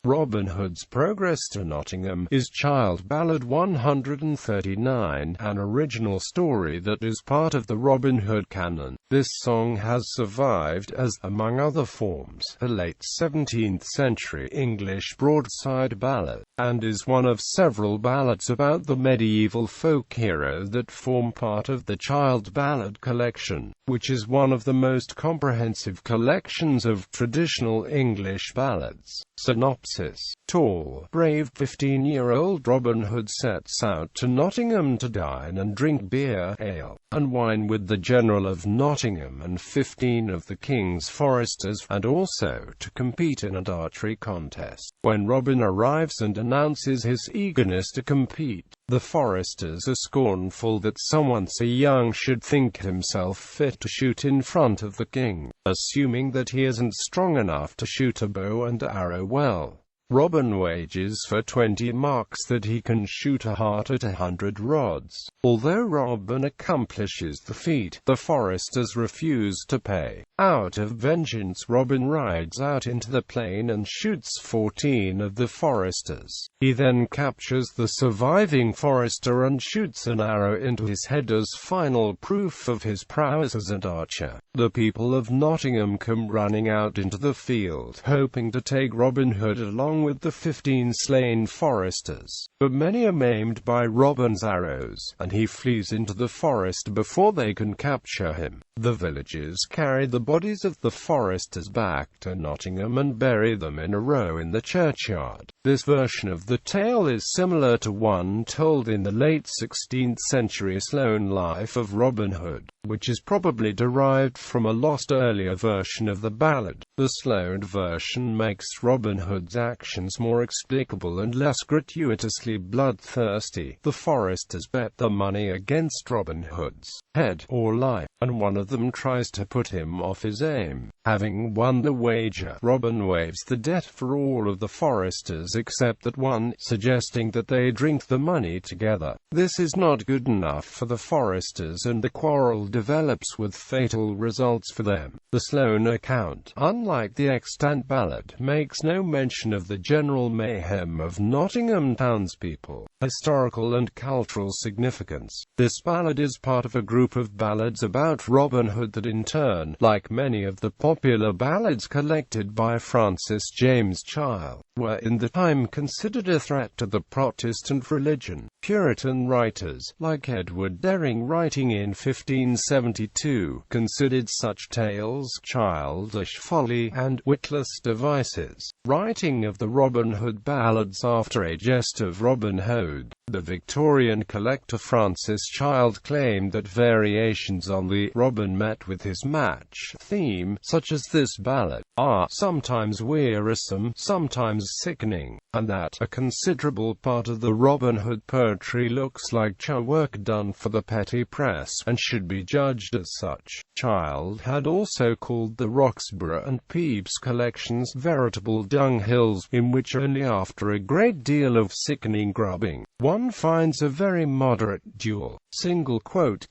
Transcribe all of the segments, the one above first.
Robin Hood's Progress to Nottingham is Child Ballad 139, an original story that is part of the Robin Hood canon. This song has survived as, among other forms, a late 17th century English broadside ballad, and is one of several ballads about the medieval folk hero that form part of the Child Ballad collection, which is one of the most comprehensive collections of traditional English ballads. Synopsis: Tall, brave 15-year-old Robin Hood sets out to Nottingham to dine and drink beer, ale, and wine with the General of Nottingham and 15 of the King's foresters, and also to compete in an archery contest. When Robin arrives and announces his eagerness to compete, the foresters are scornful that someone so young should think himself fit to shoot in front of the king, assuming that he isn't strong enough to shoot a bow and arrow well. Robin wagers for 20 marks that he can shoot a hart at 100 rods. Although Robin accomplishes the feat, the foresters refuse to pay. Out of vengeance, Robin rides out into the plain and shoots 14 of the foresters. He then captures the surviving forester and shoots an arrow into his head as final proof of his prowess as an archer. The people of Nottingham come running out into the field, hoping to take Robin Hood along with the 15 slain foresters. But many are maimed by Robin's arrows, and he flees into the forest before they can capture him. The villagers carry the bodies of the foresters back to Nottingham and bury them in a row in the churchyard. This version of the tale is similar to one told in the late 16th century Sloane Life of Robin Hood, which is probably derived from a lost earlier version of the ballad. The Sloane version makes Robin Hood's actions more explicable and less gratuitously bloodthirsty. The foresters bet the money against Robin Hood's head or life, and one of them tries to put him off his aim. Having won the wager, Robin waives the debt for all of the foresters except that one, suggesting that they drink the money together. This is not good enough for the foresters, and the quarrel develops with fatal results for them. The Sloane account, unlike the extant ballad, makes no mention of the general mayhem of Nottingham townspeople. Historical and cultural significance. This ballad is part of a group of ballads about Robin Hood that in turn, like many of the popular ballads collected by Francis James Child, were in the time considered a threat to the Protestant religion. Puritan writers, like Edward Dering writing in 1572, considered such tales childish folly and witless devices. Writing of the Robin Hood ballads after a jest of Robin Hood, the Victorian collector Francis Child claimed that variations on the Robin met with his match theme, such as this ballad, are sometimes wearisome, sometimes sickening, and that a considerable part of the Robin Hood poetry looks like work done for the petty press, and should be judged as such. Child had also called the Roxburgh and Pepys collections veritable dunghills, in which only after a great deal of sickening grubbing, one finds a very moderate dual, single quote.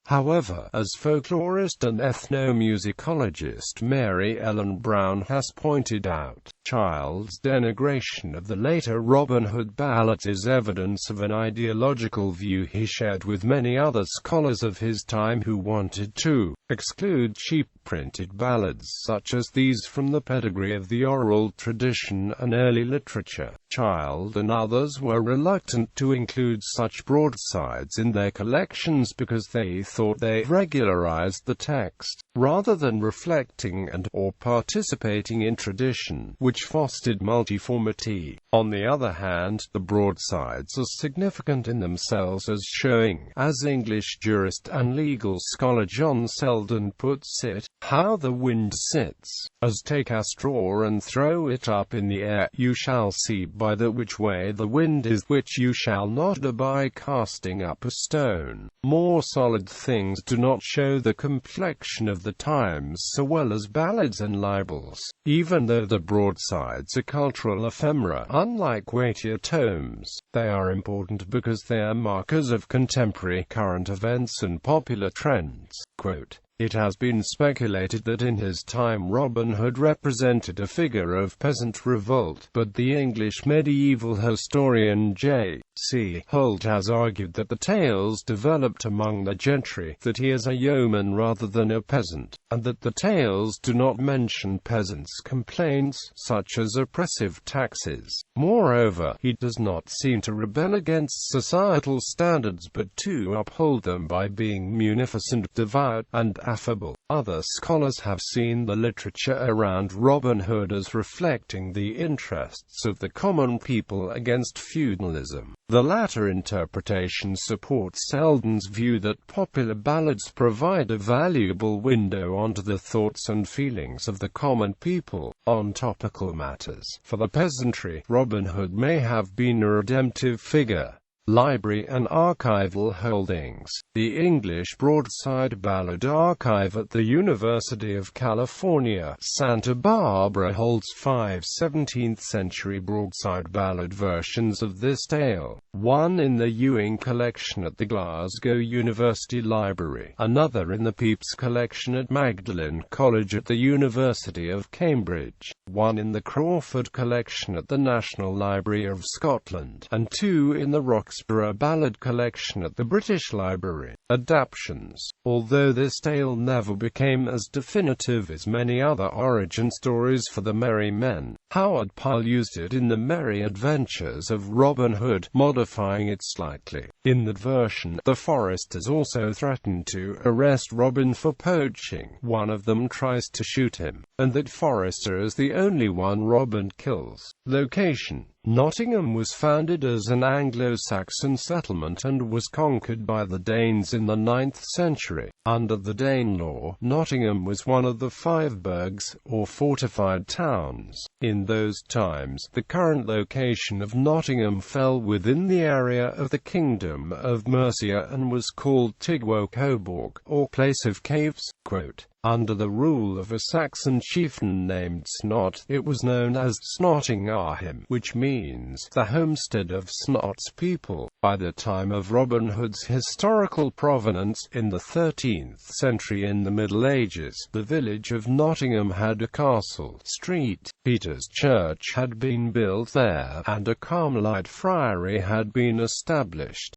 However, as folklorist and ethnomusicologist Mary Ellen Brown has pointed out, Child's denigration of the later Robin Hood ballads is evidence of an ideological view he shared with many other scholars of his time who wanted to exclude cheap printed ballads such as these from the pedigree of the oral tradition and early literature. Child and others were reluctant to include such broadsides in their collections because they thought they regularized the text, rather than reflecting and/or participating in tradition, which fostered multiformity. On the other hand, the broadsides are significant in themselves as showing, as English jurist and legal scholar John Selden puts it, how the wind sits. As take a straw and throw it up in the air, you shall see by the which way the wind is, which you shall not do by casting up a stone. More solid things do not show the complexion of the times so well as ballads and libels. Even though the broadsides are cultural ephemera, unlike weightier tomes, they are important because they are markers of contemporary current events and popular trends. Quote, It has been speculated that in his time Robin Hood represented a figure of peasant revolt, but the English medieval historian J.C. Holt has argued that the tales developed among the gentry, that he is a yeoman rather than a peasant, and that the tales do not mention peasants' complaints, such as oppressive taxes. Moreover, he does not seem to rebel against societal standards but to uphold them by being munificent, devout, and affable. Other scholars have seen the literature around Robin Hood as reflecting the interests of the common people against feudalism. The latter interpretation supports Selden's view that popular ballads provide a valuable window onto the thoughts and feelings of the common people on topical matters. For the peasantry, Robin Hood may have been a redemptive figure. Library and archival holdings. The English Broadside Ballad Archive at the University of California, Santa Barbara holds 5 17th-century broadside ballad versions of this tale. One in the Ewing collection at the Glasgow University Library, another in the Pepys collection at Magdalen College at the University of Cambridge, one in the Crawford collection at the National Library of Scotland, and 2 in the Roxburgh Ballad collection at the British Library. Adaptions. Although this tale never became as definitive as many other origin stories for the Merry Men, Howard Pyle used it in The Merry Adventures of Robin Hood, modifying it slightly. In that version, the foresters also threaten to arrest Robin for poaching. One of them tries to shoot him, and that forester is the only one Robin kills. Location. Nottingham was founded as an Anglo-Saxon settlement and was conquered by the Danes in the 9th century. Under the Danelaw, Nottingham was one of the 5 burghs, or fortified towns. In those times, the current location of Nottingham fell within the area of the Kingdom of Mercia and was called Tigwo Coburg, or Place of Caves. Quote, under the rule of a Saxon chieftain named Snot, it was known as Snottingham, which means the homestead of Snot's people. By the time of Robin Hood's historical provenance, in the 13th century in the Middle Ages, the village of Nottingham had a castle. St. Peter's Church had been built there, and a Carmelite friary had been established.